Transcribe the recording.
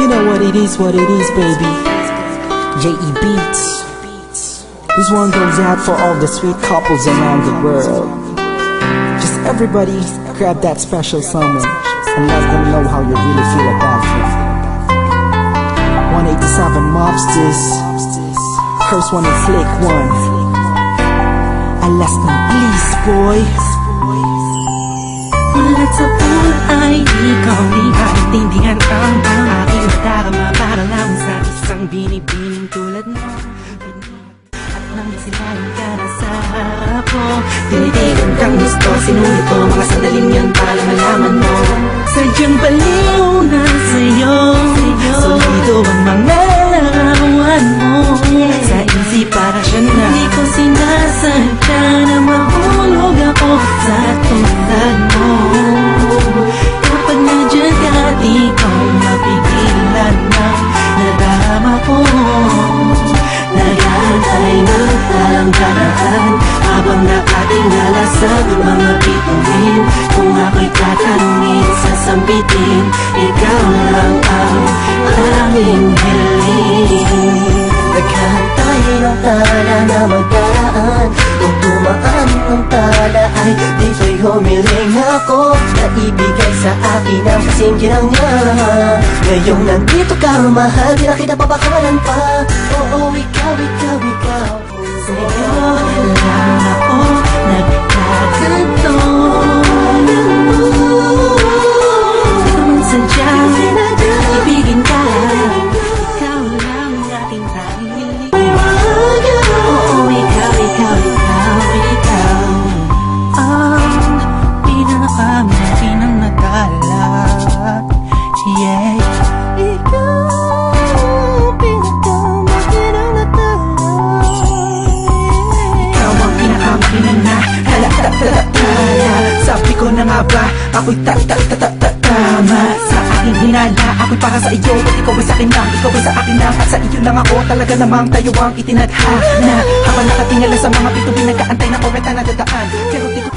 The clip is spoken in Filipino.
You know what it is, baby. J.E. Beats. This one goes out for all the sweet couples around the world. Just everybody grab that special someone and let them know how you really feel about them. 187 Mobsters. First one is Flick 1. Alas ng please, boy. Mulat sa pulat ay ikaw di maintindihan ang aking nadarama. Para lang sa isang binibining tulad mo. At nang silayan ka na sa harap ko, tinitigan kang gusto, sinulit ko mga sandaling yan para malaman mo. Sadyang baliw na sa'yo, solido ang mga larawan mo. Sa isip para siya na di ko sinasadya na mahulog ako sa tulad mo. Kapag nandiyan ka, di ko mapigilan na nadarama ko. Nag-aantay ng talang-talaan habang nakatingala sa mga bituin. Kung ako'y tatanungin, sasambitin, ikaw lang ang aming hiling. Naghahantay ng tala na magdaraan. Kung tumaan ng tala ay dito'y humiling ako na ibigay sa akin ang kasingkirang niya. Ngayong nandito ka, mahal, di na kita papakawalan pa. Oo, ikaw sa'yo lang ako nagkaganto. Di ko man sadyang ibigin ka, ikaw lang aking tanging. Oo, ikaw ang pinakamatinang natala. Yeah, ikaw ang pinakamatinang natala. Ikaw ang pinakamatinang natala. Sabi ko na nga ba, ako'y tama sa aking hinala. Ako'y para sa iyo, at ikaw ay sa akin lang. Ikaw ay sa akin lang, at sa iyo lang ako. Talaga namang tayo ang itinadhana. Habang nakatingala sa mga bituin, nag-aantay na oras na nadadaan. Pero di ko